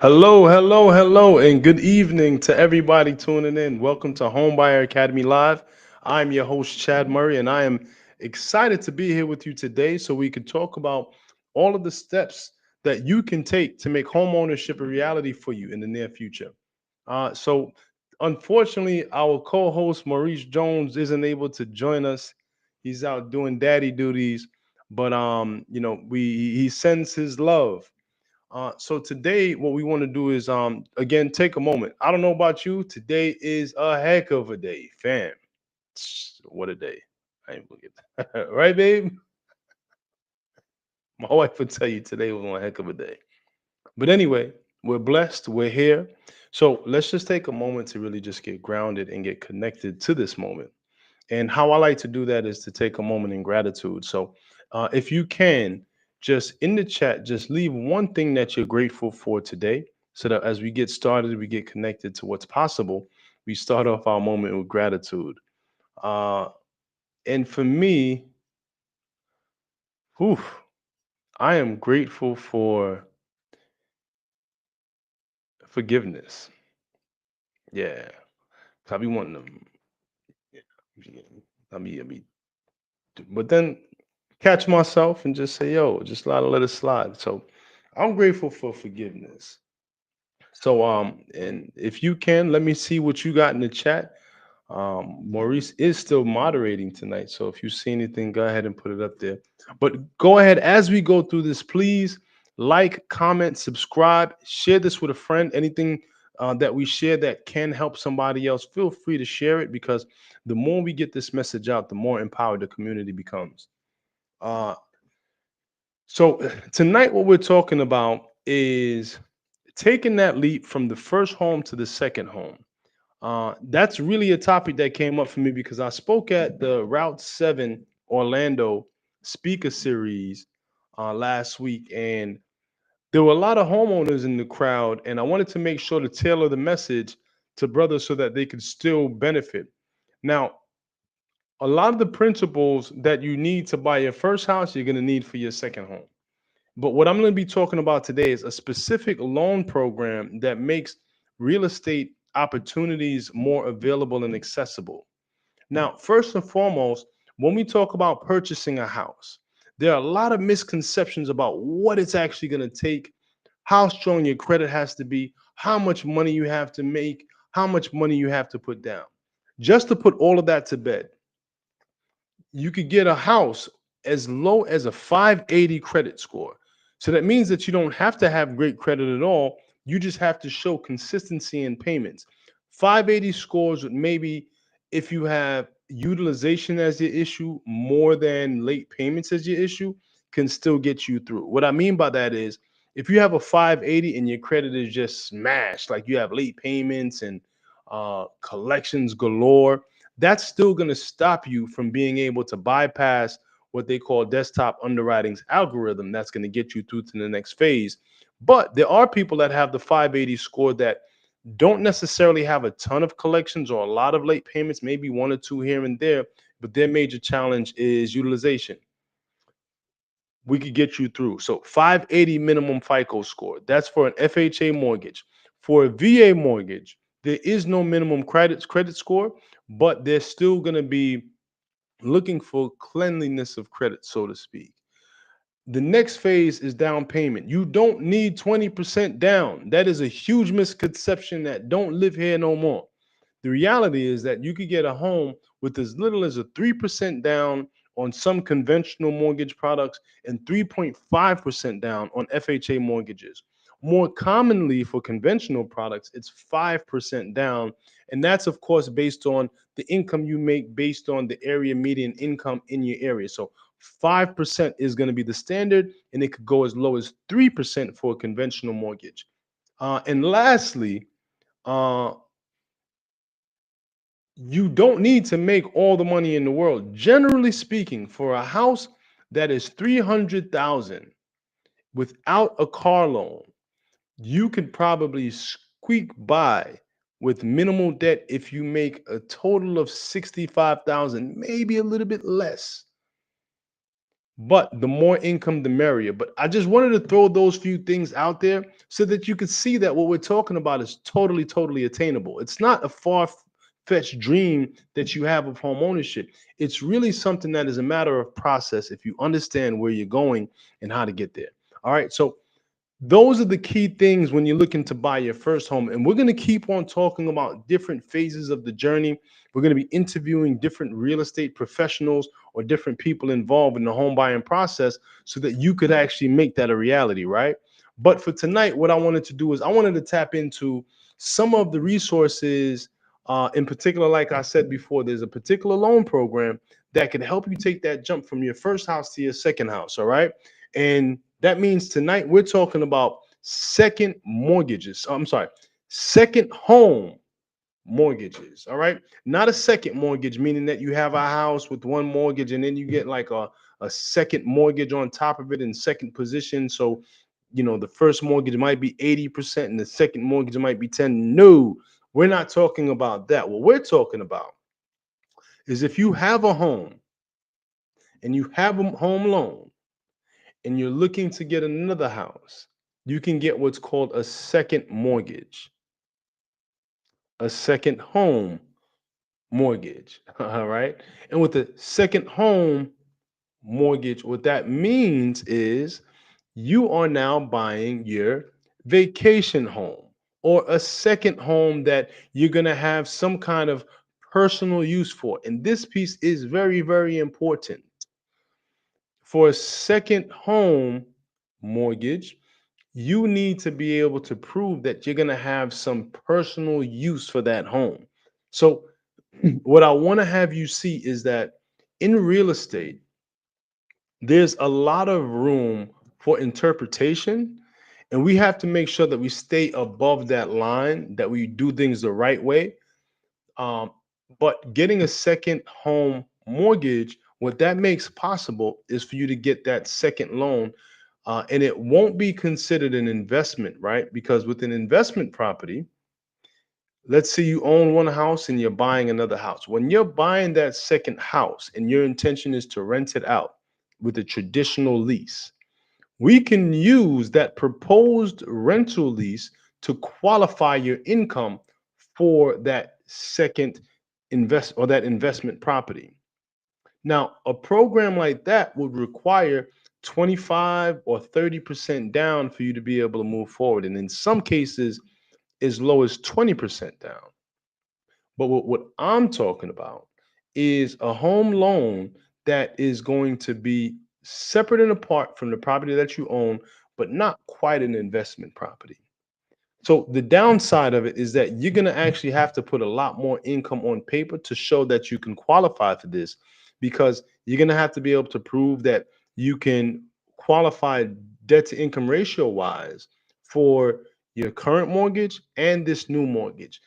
Hello, hello, hello, and good evening to everybody tuning in. Welcome to Homebuyer Academy Live. I'm your host, Chad Murray, and I am excited to be here with you today so we can talk about all of the steps that you can take to make home ownership a reality for you in the near future. So, unfortunately, our co host, Maurice Jones, isn't able to join us. He's out doing daddy duties, but he sends his love. So today, what we want to do is again take a moment. I don't know about you. Today is a heck of a day, fam. What a day. I ain't forget that. Right, babe? My wife would tell you today was one heck of a day. But anyway, we're blessed, we're here. So let's just take a moment to really just get grounded and get connected to this moment. And how I like to do that is to take a moment in gratitude. So, if you can, just in the chat, just leave one thing that you're grateful for today. So that as we get started, we get connected to what's possible. We start off our moment with gratitude. Uh, and for me, whew, I am grateful for forgiveness. Yeah. So I be wanting to, yeah, I be, but then catch myself and just say, yo, just let it slide. So I'm grateful for forgiveness. So and if you can, let me see what you got in the chat. Maurice is still moderating tonight, so if you see anything, go ahead and put it up there. But go ahead as we go through this, please like, comment, subscribe, share this with a friend. Anything that we share that can help somebody else, feel free to share it because the more we get this message out, the more empowered the community becomes. Uh, so tonight, what we're talking about is taking that leap from the first home to the second home. That's really a topic that came up for me because I spoke at the Route 7 Orlando speaker series last week, and there were a lot of homeowners in the crowd, and I wanted to make sure to tailor the message to brothers so that they could still benefit. Now, a lot of the principles that you need to buy your first house, you're going to need for your second home. But what I'm going to be talking about today is a specific loan program that makes real estate opportunities more available and accessible. Now, first and foremost, when we talk about purchasing a house, there are a lot of misconceptions about what it's actually going to take, how strong your credit has to be, how much money you have to make, how much money you have to put down. Just to put all of that to bed, you could get a house as low as a 580 credit score. So that means that you don't have to have great credit at all. You just have to show consistency in payments. 580 scores would maybe, if you have utilization as your issue more than late payments as your issue, can still get you through. What I mean by that is if you have a 580 and your credit is just smashed, like you have late payments and collections galore, that's still going to stop you from being able to bypass what they call desktop underwriting's algorithm that's going to get you through to the next phase. But there are people that have the 580 score that don't necessarily have a ton of collections or a lot of late payments, maybe one or two here and there, but their major challenge is utilization. We could get you through. So 580 minimum FICO score. That's for an FHA mortgage. For a VA mortgage, there is no minimum credit score, but they're still going to be looking for cleanliness of credit, so to speak. The next phase is down payment. You don't need 20% down. That is a huge misconception that don't live here no more. The reality is that you could get a home with as little as a 3% down on some conventional mortgage products and 3.5% down on FHA mortgages. More commonly for conventional products, it's 5% down. And that's, of course, based on the income you make based on the area median income in your area. So 5% is going to be the standard, and it could go as low as 3% for a conventional mortgage. And lastly, uh, you don't need to make all the money in the world. Generally speaking, for a house that is 300,000 without a car loan, you could probably squeak by with minimal debt if you make a total of 65,000, maybe a little bit less. but the more income, the merrier. But I just wanted to throw those few things out there so that you could see that what we're talking about is totally, totally attainable. It's not a far-fetched dream that you have of home ownership. It's really something that is a matter of process if you understand where you're going and how to get there. All right. So those are the key things when you're looking to buy your first home. And we're going to keep on talking about different phases of the journey. We're going to be interviewing different real estate professionals or different people involved in the home buying process so that you could actually make that a reality, right? But for tonight, what I wanted to do is I wanted to tap into some of the resources. In particular, like I said before, there's a particular loan program that can help you take that jump from your first house to your second house. All right. And that means tonight we're talking about second mortgages. I'm sorry, second home mortgages. All right. Not a second mortgage, meaning that you have a house with one mortgage and then you get like a second mortgage on top of it in second position. So, the first mortgage might be 80% and the second mortgage might be 10. No, we're not talking about that. What we're talking about is if you have a home and you have a home loan and you're looking to get another house, you can get what's called a second mortgage, a second home mortgage. All right. And with the second home mortgage, what that means is you are now buying your vacation home or a second home that you're going to have some kind of personal use for. And this piece is very, very important. For a second home mortgage, you need to be able to prove that you're going to have some personal use for that home. So, what I want to have you see is that in real estate, there's a lot of room for interpretation, and we have to make sure that we stay above that line, that we do things the right way. Um, but getting a second home mortgage, what that makes possible is for you to get that second loan, and it won't be considered an investment, right? Because with an investment property, let's say you own one house and you're buying another house. When you're buying that second house and your intention is to rent it out with a traditional lease, we can use that proposed rental lease to qualify your income for that second that investment property. Now, a program like that would require 25 or 30% down for you to be able to move forward. And in some cases, as low as 20% down. But what I'm talking about is a home loan that is going to be separate and apart from the property that you own, but not quite an investment property. So the downside of it is that you're going to actually have to put a lot more income on paper to show that you can qualify for this, because you're going to have to be able to prove that you can qualify debt to income ratio wise for your current mortgage and this new mortgage.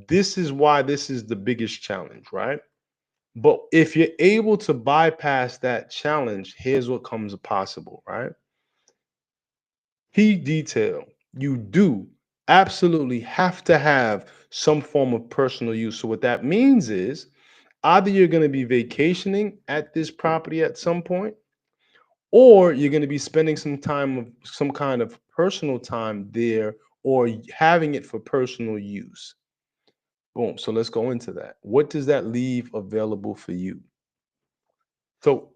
This is why this is the biggest challenge, right? But if you're able to bypass that challenge, here's what comes possible, right? Key detail: you do absolutely have to have some form of personal use. So, what that means is either you're going to be vacationing at this property at some point, or you're going to be spending some time of some kind of personal time there, or having it for personal use. Boom. So, let's go into that. What does that leave available for you? So,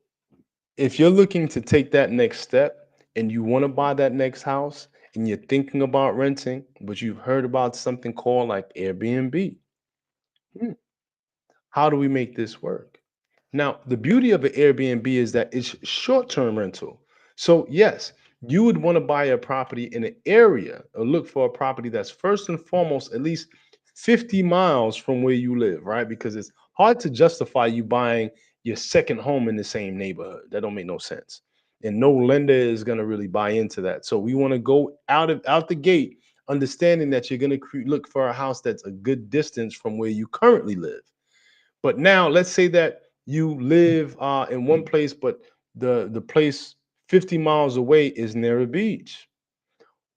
if you're looking to take that next step and you want to buy that next house and you're thinking about renting, but you've heard about something called like Airbnb, hmm, how do we make this work? Now, the beauty of an Airbnb is that it's short-term rental. So, yes, you would want to buy a property in an area or look for a property that's first and foremost at least 50 miles from where you live, right? Because it's hard to justify you buying your second home in the same neighborhood. That don't make no sense. And no lender is going to really buy into that. So, we want to go out the gate understanding that you're going to look for a house that's a good distance from where you currently live. But now let's say that you live in one place, but the place 50 miles away is near a beach.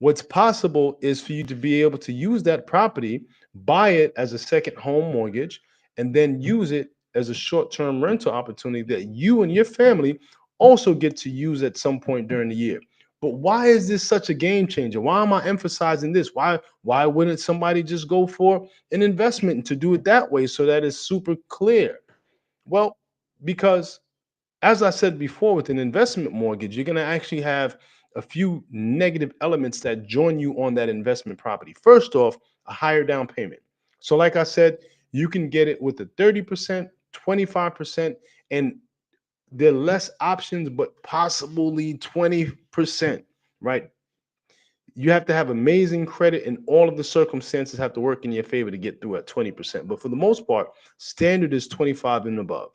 What's possible is for you to be able to use that property, buy it as a second home mortgage, and then use it as a short-term rental opportunity that you and your family also get to use at some point during the year. But why is this such a game changer? Why am I emphasizing this? Why wouldn't somebody just go for an investment and to do it that way so that it's super clear? Well, because as I said before, with an investment mortgage, you're going to actually have a few negative elements that join you on that investment property. First off, a higher down payment. So, like I said, you can get it with a 30%, 25%, and there are less options, but possibly 20%, right? You have to have amazing credit, and all of the circumstances have to work in your favor to get through at 20%. But for the most part, standard is 25 and above.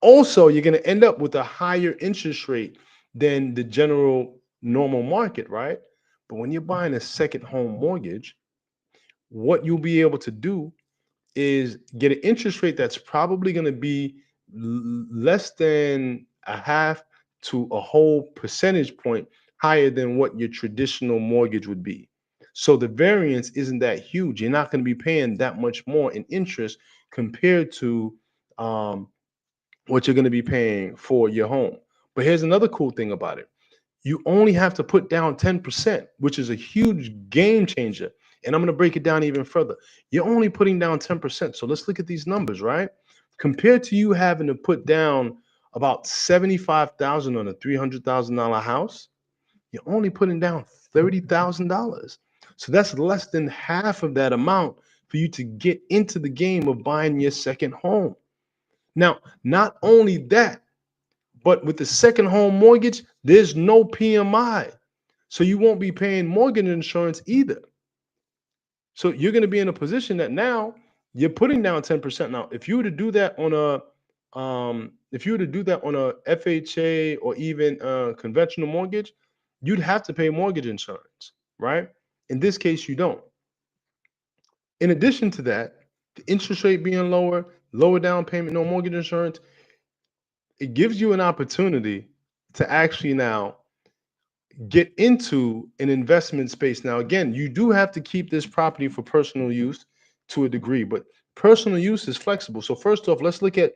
Also, you're going to end up with a higher interest rate than the general normal market, right? But when you're buying a second home mortgage, what you'll be able to do is get an interest rate that's probably going to be less than a half to a whole percentage point higher than what your traditional mortgage would be. So the variance isn't that huge. You're not going to be paying that much more in interest compared to um, what you're going to be paying for your home. But here's another cool thing about it: you only have to put down 10%, which is a huge game changer. And I'm going to break it down even further. You're only putting down 10%. So let's look at these numbers, right? Compared to you having to put down about 75,000 on a $300,000 house, you're only putting down $30,000. So that's less than half of that amount for you to get into the game of buying your second home. Now, not only that, but with the second home mortgage, there's no PMI. So you won't be paying mortgage insurance either. So you're going to be in a position that now you're putting down 10%. Now, if you were to do that on a if you were to do that on a FHA or even a conventional mortgage, you'd have to pay mortgage insurance, right? In this case, you don't. In addition to that, the interest rate being lower, lower down payment, no mortgage insurance, it gives you an opportunity to actually now get into an investment space. Now, again, you do have to keep this property for personal use to a degree, but personal use is flexible. So, first off, let's look at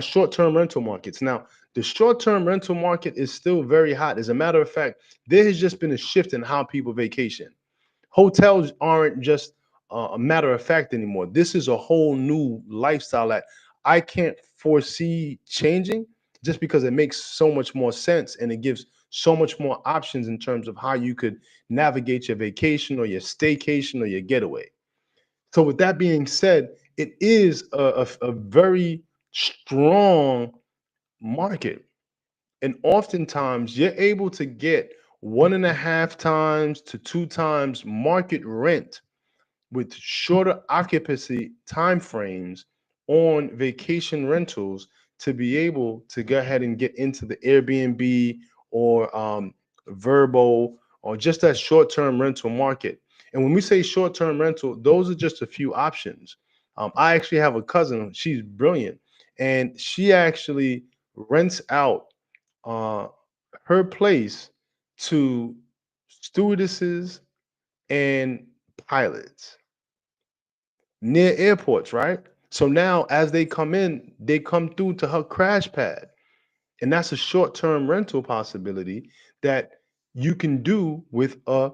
short term rental markets. Now, the short term rental market is still very hot. As a matter of fact, there has just been a shift in how people vacation. Hotels aren't just a matter of fact anymore. This is a whole new lifestyle that I can't foresee changing just because it makes so much more sense and it gives so much more options in terms of how you could navigate your vacation or your staycation or your getaway. So, with that being said, it is a very strong market. And oftentimes you're able to get 1.5 times to 2 times market rent with shorter occupancy timeframes on vacation rentals to be able to go ahead and get into the Airbnb or Verbo or just that short-term rental market. And when we say short-term rental, those are just a few options. I actually have a cousin, she's brilliant, and she actually rents out uh, her place to stewardesses and pilots near airports, right? So now as they come in, they come through to her crash pad. And that's a short-term rental possibility that you can do with a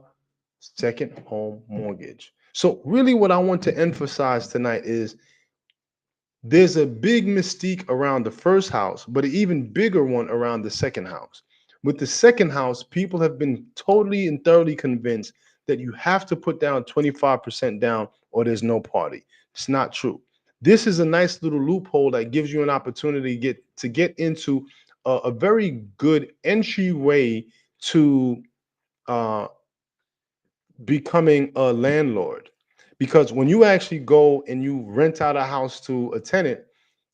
second home mortgage. So really what I want to emphasize tonight is there's a big mystique around the first house, but an even bigger one around the second house. With the second house, people have been totally and thoroughly convinced that you have to put down 25% down or there's no party. It's not true. This is a nice little loophole that gives you an opportunity to get into a very good entryway to uh, becoming a landlord. Because when you actually go and you rent out a house to a tenant,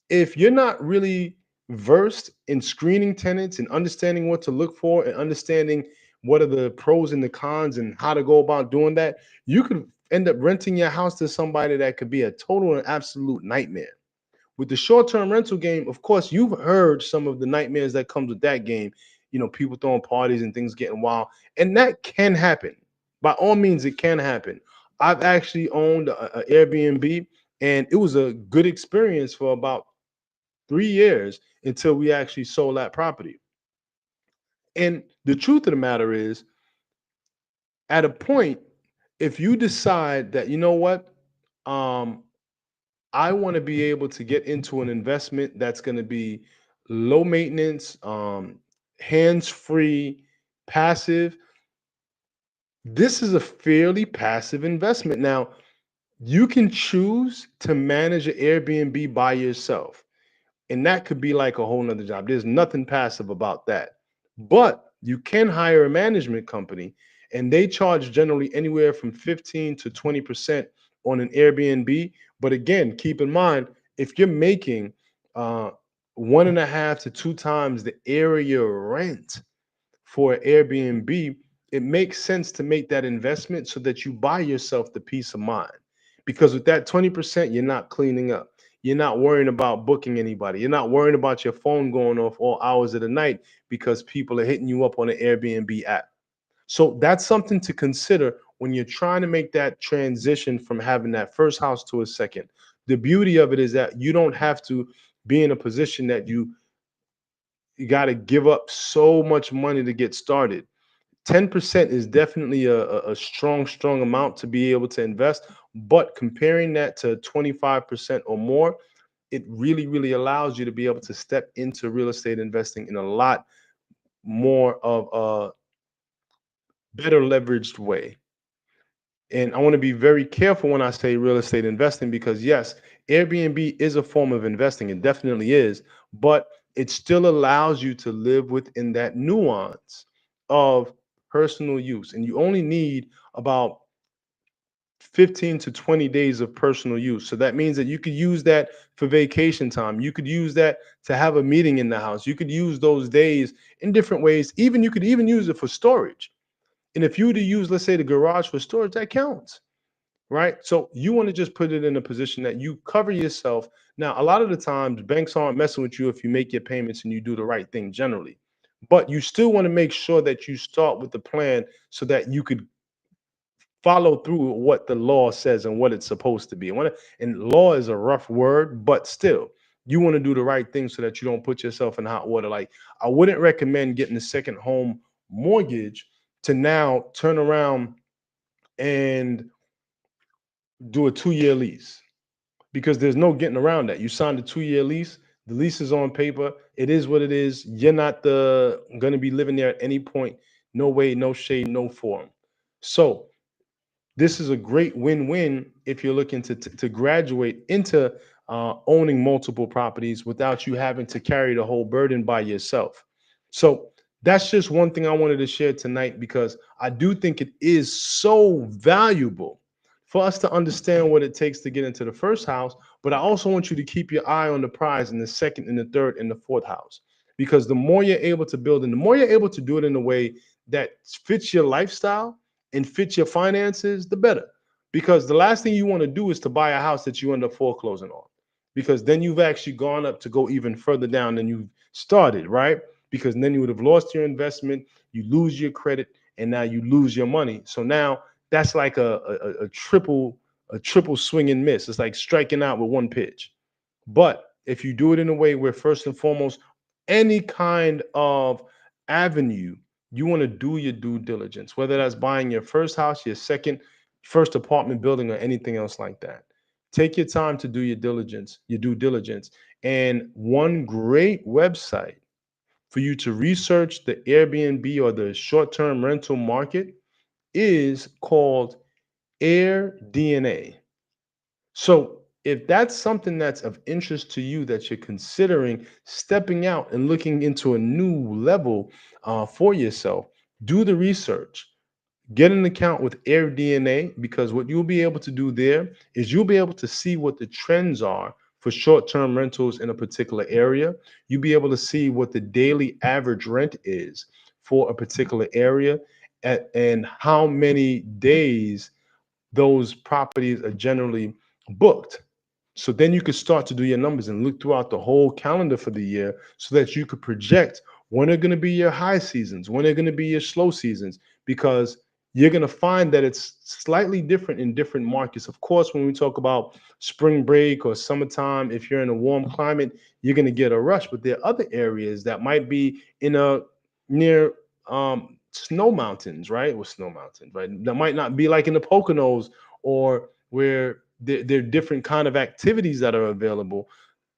if you're not really versed in screening tenants and understanding what to look for and understanding what are the pros and the cons and how to go about doing that, you could end up renting your house to somebody that could be a total and absolute nightmare. With the short-term rental game, of course, you've heard some of the nightmares that comes with that game. You know, people throwing parties and things getting wild, and that can happen. By all means, it can happen. I've actually owned a Airbnb, and it was a good experience for about 3 years until we actually sold that property. And the truth of the matter is, at a point, if you decide that, you know what, um, I want to be able to get into an investment that's going to be low maintenance, hands free, passive. This is a fairly passive investment. Now, you can choose to manage an Airbnb by yourself. And that could be like a whole nother job. There's nothing passive about that. But you can hire a management company and they charge generally anywhere from 15 to 20% on an Airbnb. But again, keep in mind, if you're making uh, 1.5 to 2 times the area rent for Airbnb, it makes sense to make that investment so that you buy yourself the peace of mind. Because with that 20%, you're not cleaning up. You're not worrying about booking anybody. You're not worrying about your phone going off all hours of the night because people are hitting you up on the Airbnb app. So that's something to consider when you're trying to make that transition from having that first house to a second. The beauty of it is that you don't have to be in a position that you got to give up so much money to get started. 10% is definitely a strong amount to be able to invest. But comparing that to 25% or more, it really allows you to be able to step into real estate investing in a lot more of a better leveraged way. And I want to be very careful when I say real estate investing because, yes, Airbnb is a form of investing. It definitely is. But it still allows you to live within that nuance of personal use. And you only need about 15 to 20 days of personal use. So that means that you could use that for vacation time. You could use that to have a meeting in the house. You could use those days in different ways. Even you could even use it for storage. And if you were to use, let's say, the garage for storage, that counts, right? So you want to just put it in a position that you cover yourself. Now, a lot of the times, banks aren't messing with you if you make your payments and you do the right thing generally. But you still want to make sure that you start with the plan so that you could follow through with what the law says and what it's supposed to be. And law is a rough word, but still, you want to do the right thing so that you don't put yourself in hot water. Like, I wouldn't recommend getting a second home mortgage to now turn around and do a 2 year lease because there's no getting around that. You signed a 2 year lease. The lease is on paper. It is what it is. You're not going to be living there at any point. No way, no shade, no form. So this is a great win-win if you're looking to graduate into owning multiple properties without you having to carry the whole burden by yourself. So that's just one thing I wanted to share tonight because I do think it is so valuable for us to understand what it takes to get into the first house. But I also want you to keep your eye on the prize in the second and the third and the fourth house. Because the more you're able to build and the more you're able to do it in a way that fits your lifestyle and fits your finances, the better. Because the last thing you want to do is to buy a house that you end up foreclosing on. Because then you've actually gone up to go even further down than you've started, right? Because then you would have lost your investment, you lose your credit, and now you lose your money. So now that's like a triple swing and miss. It's like striking out with one pitch. But if you do it in a way where first and foremost, any kind of avenue, you want to do your due diligence, whether that's buying your first house, your second, first apartment building, or anything else like that. Take your time to do your due diligence. And one great website for you to research the Airbnb or the short-term rental market is called AirDNA. So if that's something that's of interest to you that you're considering stepping out and looking into a new level for yourself, do the research. Get an account with AirDNA because what you'll be able to do there is you'll be able to see what the trends are for short-term rentals in a particular area. You'll be able to see what the daily average rent is for a particular area and how many days those properties are generally booked. So then you could start to do your numbers and look throughout the whole calendar for the year so that you could project when are going to be your high seasons, when are going to be your slow seasons, because you're going to find that it's slightly different in different markets. Of course, when we talk about spring break or summertime, if you're in a warm climate, you're going to get a rush. But there are other areas that might be in a near snow mountains, right? Or snow mountains, right? That might not be like in the Poconos, or where there are different kind of activities that are available.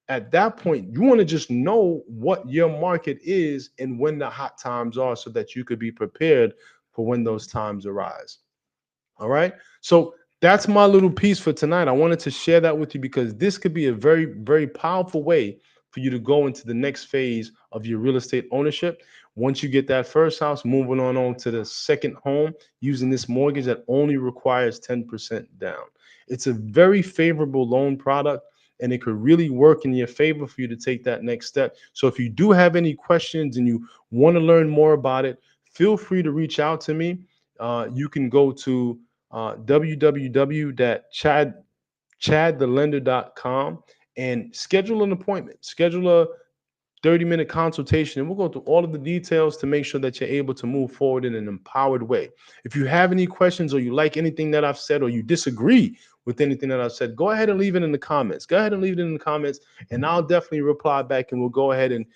At that point, you want to just know what your market is and when the hot times are, so that you could be prepared for when those times arise. All right. So that's my little piece for tonight. I wanted to share that with you because this could be a very, very powerful way for you to go into the next phase of your real estate ownership. Once you get that first house, moving on to the second home using this mortgage that only requires 10% down. It's a very favorable loan product, and it could really work in your favor for you to take that next step. So if you do have any questions and you want to learn more about it, feel free to reach out to me. You can go to www.chadthelender.com and schedule an appointment. Schedule a 30-minute consultation, and we'll go through all of the details to make sure that you're able to move forward in an empowered way. If you have any questions, or you like anything that I've said, or you disagree with anything that I've said, go ahead and leave it in the comments. Go ahead and leave it in the comments, and I'll definitely reply back, and we'll go ahead and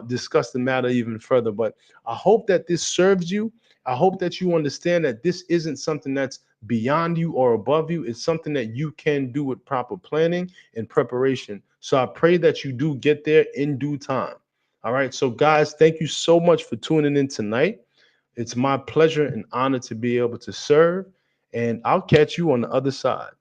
discuss the matter even further. But I hope that this serves you. I hope that you understand that this isn't something that's beyond you or above you. It's something that you can do with proper planning and preparation. So I pray that you do get there in due time. All right. So, guys, thank you so much for tuning in tonight. It's my pleasure and honor to be able to serve, and I'll catch you on the other side.